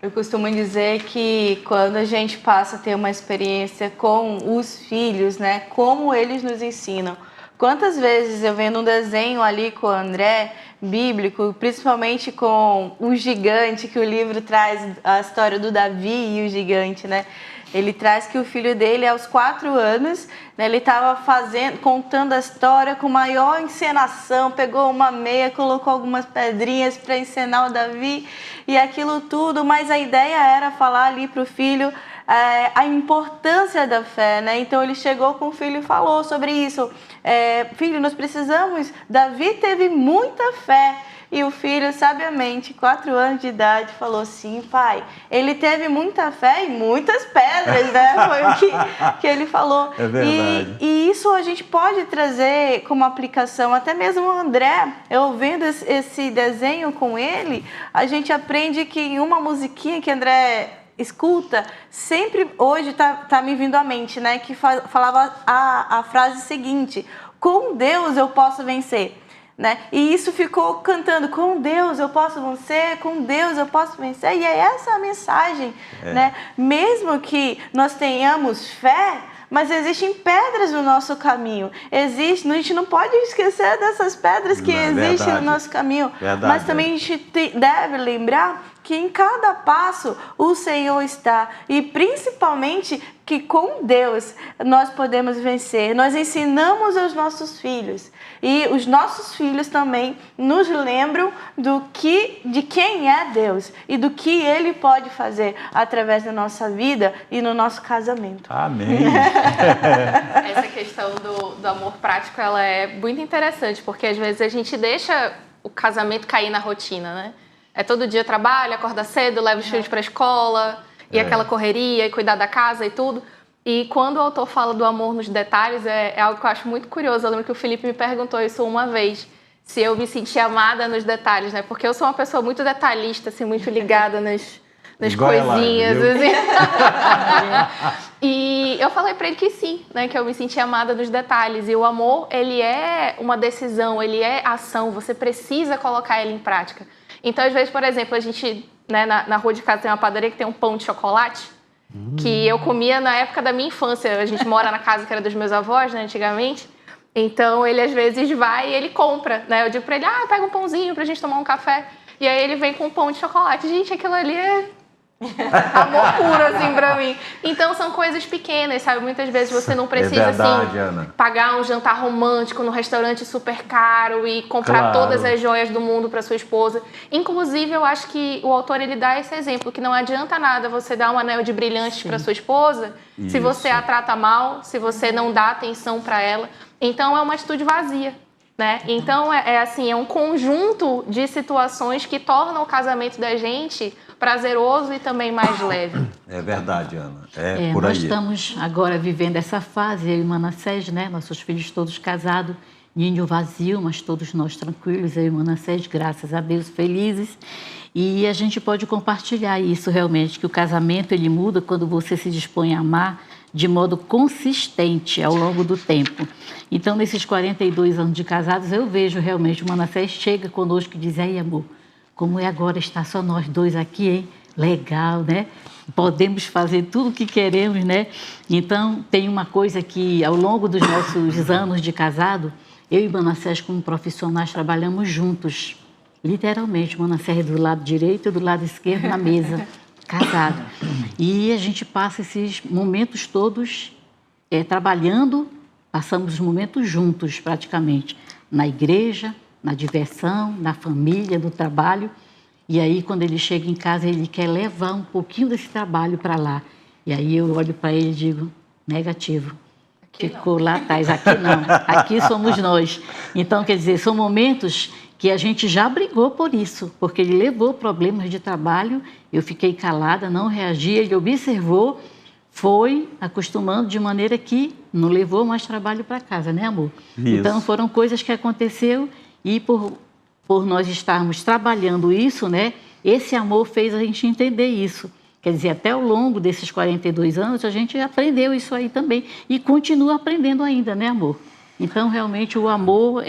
Eu costumo dizer que quando a gente passa a ter uma experiência com os filhos, né, como eles nos ensinam. Quantas vezes eu vendo um desenho ali com o André, bíblico, principalmente com o gigante, que o livro traz a história do Davi e o gigante, né? Ele traz que o filho dele, aos 4 anos, né, ele estava contando a história com maior encenação, pegou uma meia, colocou algumas pedrinhas para encenar o Davi e aquilo tudo, mas a ideia era falar ali para o filho a importância da fé, né? Então ele chegou com o filho e falou sobre isso. Filho, nós precisamos... Davi teve muita fé. E o filho, sabiamente, 4 anos de idade, falou assim, pai, ele teve muita fé e muitas pedras, né? Foi o que ele falou. É verdade. E isso a gente pode trazer como aplicação, até mesmo o André, eu vendo esse desenho com ele, a gente aprende que em uma musiquinha que André escuta, sempre hoje tá me vindo à mente, né? Que falava a frase seguinte, com Deus eu posso vencer. Né? E isso ficou cantando, com Deus eu posso vencer, com Deus eu posso vencer, e é essa a mensagem, né? Mesmo que nós tenhamos fé, mas existem pedras no nosso caminho, a gente não pode esquecer dessas pedras que existem no nosso caminho, mas também a gente deve lembrar que em cada passo o Senhor está e principalmente que com Deus nós podemos vencer. Nós ensinamos aos nossos filhos e os nossos filhos também nos lembram de quem é Deus e do que Ele pode fazer através da nossa vida e no nosso casamento. Amém. Essa questão do amor prático, ela é muito interessante, porque às vezes a gente deixa o casamento cair na rotina, né? É todo dia trabalho, acorda cedo, leva os filhos para a escola, e aquela correria, e cuidar da casa e tudo. E quando o autor fala do amor nos detalhes, é algo que eu acho muito curioso. Eu lembro que o Felipe me perguntou isso uma vez, se eu me sentia amada nos detalhes, né? Porque eu sou uma pessoa muito detalhista, assim, muito ligada nas coisinhas. Assim. E eu falei para ele que sim, né? Que eu me sentia amada nos detalhes. E o amor, ele é uma decisão, ele é ação. Você precisa colocar ele em prática. Então, às vezes, por exemplo, a gente, né, na rua de casa tem uma padaria que tem um pão de chocolate, que eu comia na época da minha infância. A gente mora na casa que era dos meus avós, né, antigamente. Então, ele às vezes vai e ele compra, né? Eu digo pra ele, pega um pãozinho pra gente tomar um café. E aí ele vem com um pão de chocolate. Gente, aquilo ali é amor puro, assim, pra mim. Então, são coisas pequenas, sabe? Muitas vezes você não precisa, verdade, Ana, pagar um jantar romântico num restaurante super caro e comprar todas as joias do mundo pra sua esposa. Inclusive, eu acho que o autor, ele dá esse exemplo, que não adianta nada você dar um anel de brilhantes pra sua esposa se você a trata mal, se você não dá atenção pra ela. Então, é uma atitude vazia, né? Então, é um conjunto de situações que tornam o casamento da gente prazeroso e também mais leve. É verdade, Ana. Por aí. Nós estamos agora vivendo essa fase, eu e Manassés, né? Nossos filhos todos casados, ninho vazio, mas todos nós tranquilos, eu e Manassés, graças a Deus, felizes. E a gente pode compartilhar isso realmente, que o casamento ele muda quando você se dispõe a amar de modo consistente ao longo do tempo. Então, nesses 42 anos de casados, eu vejo realmente o Manassés chega conosco e diz, aí amor, como é agora estar só nós dois aqui, hein? Legal, né? Podemos fazer tudo o que queremos, né? Então, tem uma coisa que, ao longo dos nossos anos de casado, eu e Manassés, como profissionais, trabalhamos juntos. Literalmente, o Manassés do lado direito e do lado esquerdo na mesa, casado. E a gente passa esses momentos todos trabalhando, passamos os momentos juntos, praticamente, na igreja, na diversão, na família, no trabalho. E aí, quando ele chega em casa, ele quer levar um pouquinho desse trabalho para lá. E aí eu olho para ele e digo, negativo. Ficou lá atrás, aqui não. Aqui somos nós. Então, quer dizer, são momentos que a gente já brigou por isso, porque ele levou problemas de trabalho, eu fiquei calada, não reagi, ele observou, foi acostumando de maneira que não levou mais trabalho para casa, né, amor? Isso. Então, foram coisas que aconteceu. E por nós estarmos trabalhando isso, né, esse amor fez a gente entender isso. Quer dizer, até ao longo desses 42 anos, a gente aprendeu isso aí também. E continua aprendendo ainda, né, amor? Então, realmente, o amor,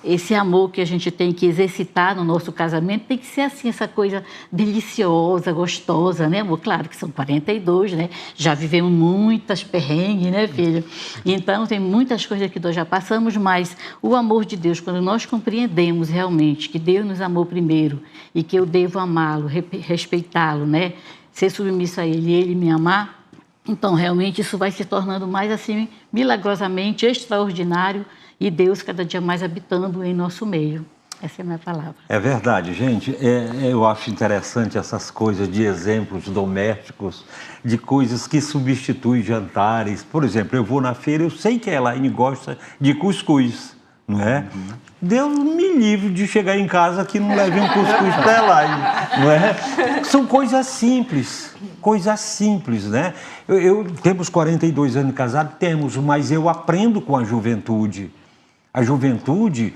esse amor que a gente tem que exercitar no nosso casamento, tem que ser assim, essa coisa deliciosa, gostosa, né, amor? Claro que são 42, né? Já vivemos muitas perrengues, né, filho? Então, tem muitas coisas que nós já passamos, mas o amor de Deus, quando nós compreendemos realmente que Deus nos amou primeiro e que eu devo amá-lo, respeitá-lo, né? Ser submisso a Ele e Ele me amar, então, realmente, isso vai se tornando mais assim, milagrosamente, extraordinário, e Deus cada dia mais habitando em nosso meio. Essa é a minha palavra. É verdade, gente. Eu acho interessante essas coisas de exemplos domésticos, de coisas que substituem jantares. Por exemplo, eu vou na feira, eu sei que a Elaine gosta de cuscuz, não é? Deus me livre de chegar em casa que não leve um cuscuz para a Elaine, não é? São coisas simples, né? Temos 42 anos de casado, mas eu aprendo com a juventude. A juventude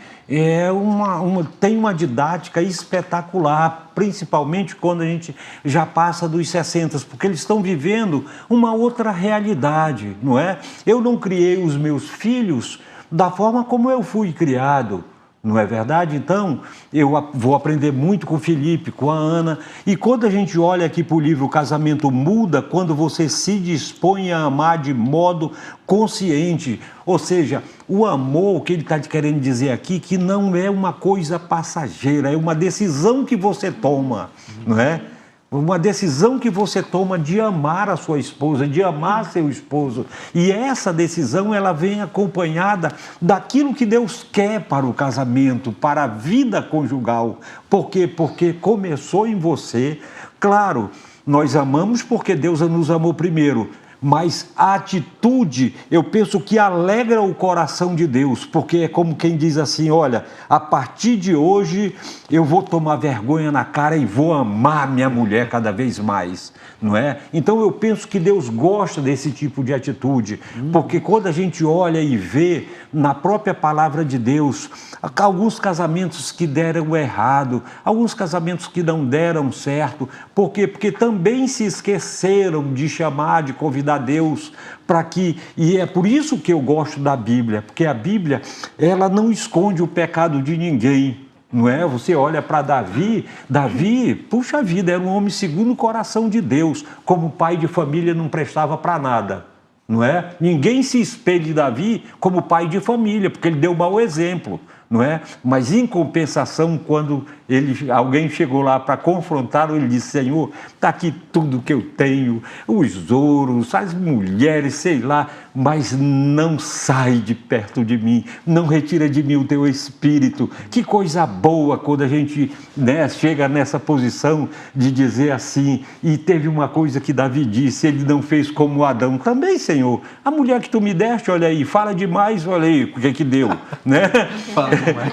tem uma didática espetacular, principalmente quando a gente já passa dos 60, porque eles estão vivendo uma outra realidade, não é? Eu não criei os meus filhos da forma como eu fui criado, Não é verdade? Então, eu vou aprender muito com o Felipe, com a Ana. E quando a gente olha aqui para o livro O Casamento Muda, quando você se dispõe a amar de modo consciente. Ou seja, o amor, o que ele está querendo dizer aqui, que não é uma coisa passageira, é uma decisão que você toma, não é? Uma decisão que você toma de amar a sua esposa, de amar seu esposo. E essa decisão, ela vem acompanhada daquilo que Deus quer para o casamento, para a vida conjugal. Por quê? Porque começou em você. Claro, nós amamos porque Deus nos amou primeiro. Mas a atitude, eu penso que alegra o coração de Deus, porque é como quem diz assim, olha, a partir de hoje eu vou tomar vergonha na cara e vou amar minha mulher cada vez mais, não é? Então eu penso que Deus gosta desse tipo de atitude, porque quando a gente olha e vê na própria palavra de Deus, alguns casamentos que deram errado, alguns casamentos que não deram certo, por quê? Porque também se esqueceram de chamar, de convidar Deus para que, e é por isso que eu gosto da Bíblia, porque a Bíblia, ela não esconde o pecado de ninguém, não é? Você olha para Davi, puxa vida, era um homem segundo o coração de Deus, como pai de família não prestava para nada, não é? Ninguém se espelha de Davi como pai de família, porque ele deu mau exemplo, não é? Mas em compensação, quando alguém chegou lá para confrontá-lo, ele disse, Senhor, está aqui tudo que eu tenho, os ouros, as mulheres, sei lá, mas não sai de perto de mim, não retira de mim o teu espírito. Que coisa boa quando a gente, né, chega nessa posição de dizer assim, e teve uma coisa que Davi disse, ele não fez como Adão, também, Senhor, a mulher que tu me deste, olha aí, fala demais, olha aí, o que deu, né? Fala demais.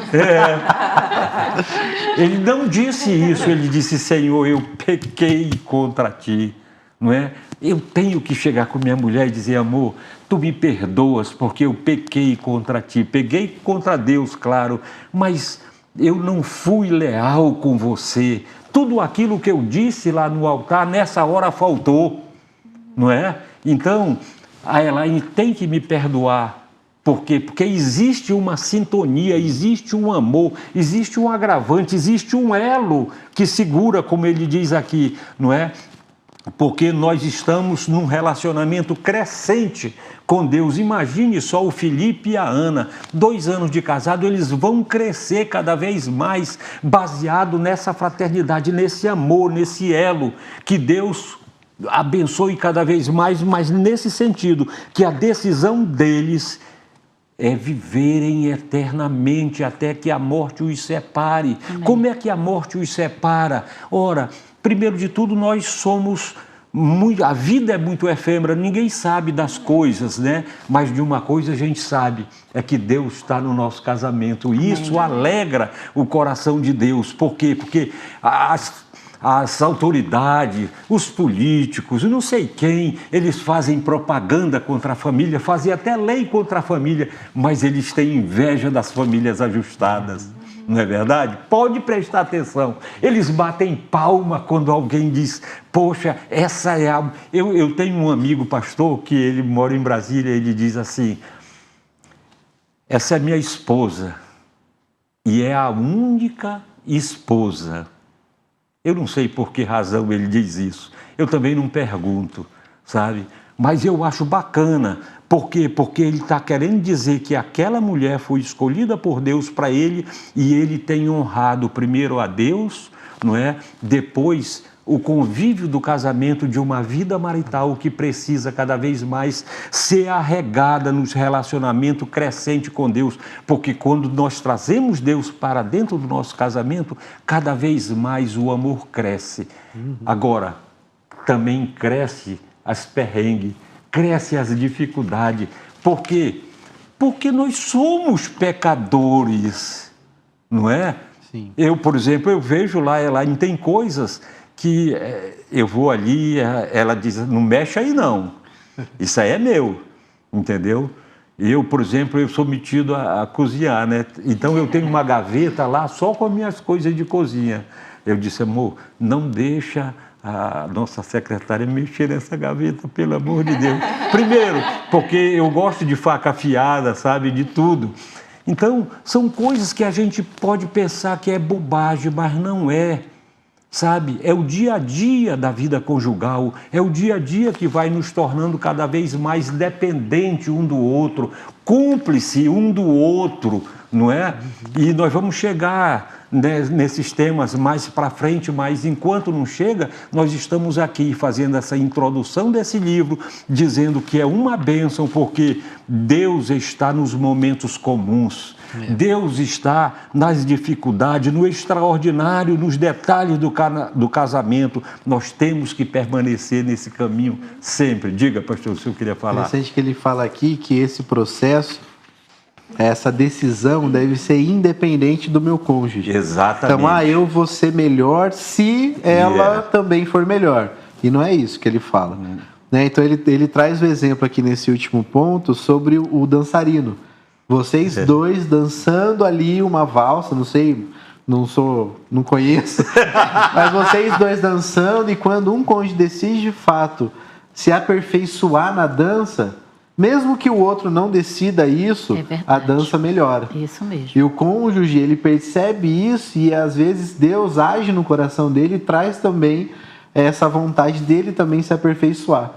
Ele não disse isso, ele disse, Senhor, eu pequei contra ti, não é? Eu tenho que chegar com minha mulher e dizer, amor, tu me perdoas porque eu pequei contra ti, peguei contra Deus, claro, mas eu não fui leal com você, tudo aquilo que eu disse lá no altar, nessa hora faltou, não é? Então, a Elaine tem que me perdoar. Por quê? Porque existe uma sintonia, existe um amor, existe um agravante, existe um elo que segura, como ele diz aqui, não é? Porque nós estamos num relacionamento crescente com Deus. Imagine só o Felipe e a Ana, 2 anos de casado, eles vão crescer cada vez mais, baseado nessa fraternidade, nesse amor, nesse elo que Deus abençoe cada vez mais, mas nesse sentido, que a decisão deles é viverem eternamente até que a morte os separe. Amém. Como é que a morte os separa? Ora, primeiro de tudo, nós somos a vida é muito efêmera, ninguém sabe das coisas, né? Mas de uma coisa a gente sabe, é que Deus está no nosso casamento. E isso alegra o coração de Deus. Por quê? Porque as autoridades, os políticos, não sei quem, eles fazem propaganda contra a família, fazem até lei contra a família, mas eles têm inveja das famílias ajustadas, não é verdade? Pode prestar atenção, eles batem palma quando alguém diz, poxa, essa é a... Eu tenho um amigo pastor que ele mora em Brasília, ele diz assim, essa é minha esposa e é a única esposa. Eu não sei por que razão ele diz isso. Eu também não pergunto, sabe? Mas eu acho bacana. Por quê? Porque ele está querendo dizer que aquela mulher foi escolhida por Deus para ele e ele tem honrado primeiro a Deus, não é? Depois o convívio do casamento, de uma vida marital que precisa cada vez mais ser arregada nos relacionamentos crescente com Deus, porque quando nós trazemos Deus para dentro do nosso casamento, cada vez mais o amor cresce. Agora, também cresce as perrengues, cresce as dificuldades. Por quê? Porque nós somos pecadores, não é? Sim. Eu, por exemplo, eu vejo lá, ela tem coisas que eu vou ali, ela diz, não mexe aí não, isso aí é meu, entendeu? Eu, por exemplo, eu sou metido a cozinhar, né? Então eu tenho uma gaveta lá só com as minhas coisas de cozinha. Eu disse, amor, não deixa a nossa secretária mexer nessa gaveta, pelo amor de Deus. Primeiro, porque eu gosto de faca afiada, sabe, de tudo. Então, são coisas que a gente pode pensar que é bobagem, mas não é. Sabe? É o dia a dia da vida conjugal, é o dia a dia que vai nos tornando cada vez mais dependente um do outro, cúmplice um do outro, não é? E nós vamos chegar, né, nesses temas mais para frente, mas enquanto não chega, nós estamos aqui fazendo essa introdução desse livro, dizendo que é uma bênção, porque Deus está nos momentos comuns. Deus está nas dificuldades, no extraordinário, nos detalhes do casamento. Nós temos que permanecer nesse caminho sempre. Diga, pastor, o senhor queria falar. Interessante que ele fala aqui que esse processo, essa decisão deve ser independente do meu cônjuge. Exatamente. Então, eu vou ser melhor se ela também for melhor. E não é isso que ele fala. Né? Então, ele traz o exemplo aqui nesse último ponto sobre o dançarino. Vocês dois dançando ali uma valsa, não sei, não conheço, mas vocês dois dançando, e quando um cônjuge decide de fato se aperfeiçoar na dança, mesmo que o outro não decida isso, a dança melhora. Isso mesmo. E o cônjuge, ele percebe isso, e às vezes Deus age no coração dele e traz também essa vontade dele também se aperfeiçoar.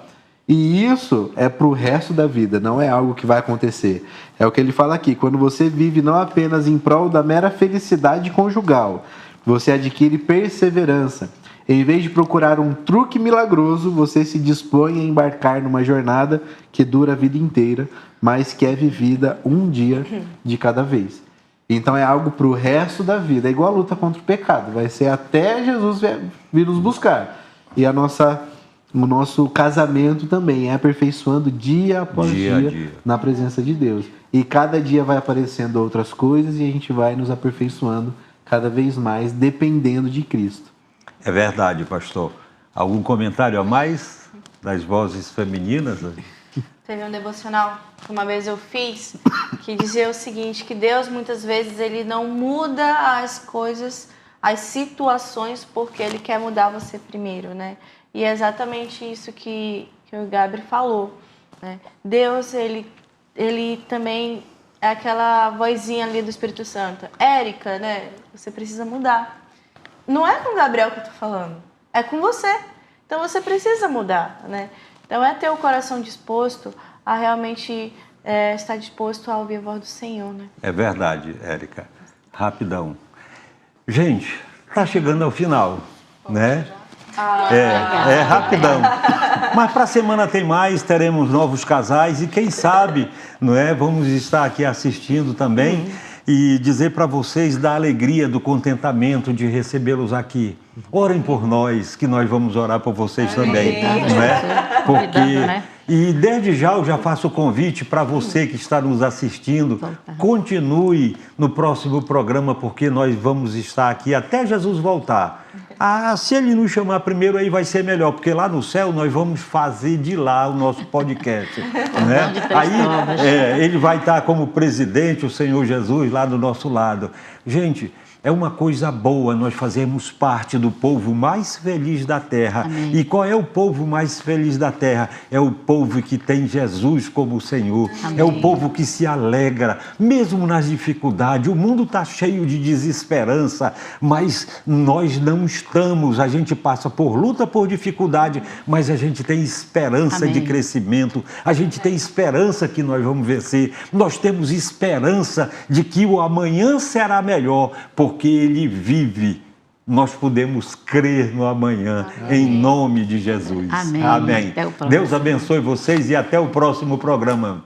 E isso é para o resto da vida, não é algo que vai acontecer. É o que ele fala aqui, quando você vive não apenas em prol da mera felicidade conjugal, você adquire perseverança. Em vez de procurar um truque milagroso, você se dispõe a embarcar numa jornada que dura a vida inteira, mas que é vivida um dia de cada vez. Então é algo para o resto da vida, é igual a luta contra o pecado, vai ser até Jesus vir nos buscar. E o nosso casamento também é aperfeiçoando dia após dia na presença de Deus. E cada dia vai aparecendo outras coisas e a gente vai nos aperfeiçoando cada vez mais, dependendo de Cristo. É verdade, pastor. Algum comentário a mais das vozes femininas? Teve um devocional que uma vez eu fiz que dizia o seguinte, que Deus muitas vezes ele não muda as coisas, as situações, porque Ele quer mudar você primeiro, né? E é exatamente isso que o Gabriel falou, né? Deus, ele também é aquela vozinha ali do Espírito Santo. Érica, né? Você precisa mudar. Não é com o Gabriel que eu tô falando, é com você. Então você precisa mudar, né? Então é ter o coração disposto a realmente estar disposto a ouvir a voz do Senhor, né? É verdade, Érica. Rapidão. Gente, tá chegando ao final, né? É rapidão. Mas para a semana tem mais, teremos novos casais e quem sabe, não é? Vamos estar aqui assistindo também e dizer para vocês da alegria, do contentamento de recebê-los aqui. Orem por nós, que nós vamos orar por vocês também, não é? Porque e desde já eu já faço o convite para você que está nos assistindo, continue no próximo programa, porque nós vamos estar aqui até Jesus voltar. Se Ele nos chamar primeiro, aí vai ser melhor, porque lá no céu nós vamos fazer de lá o nosso podcast. Né? Aí Ele vai estar como presidente, o Senhor Jesus, lá do nosso lado. Gente, é uma coisa boa nós fazermos parte do povo mais feliz da terra. Amém. E qual é o povo mais feliz da terra? É o povo que tem Jesus como Senhor. Amém. É o povo que se alegra, mesmo nas dificuldades. O mundo está cheio de desesperança, mas nós não estamos. A gente passa por luta, por dificuldade, mas a gente tem esperança Amém. De crescimento. A gente tem esperança que nós vamos vencer. Nós temos esperança de que o amanhã será melhor, porque Ele vive, nós podemos crer no amanhã, Amém. Em nome de Jesus. Amém. Amém. Deus abençoe vocês e até o próximo programa.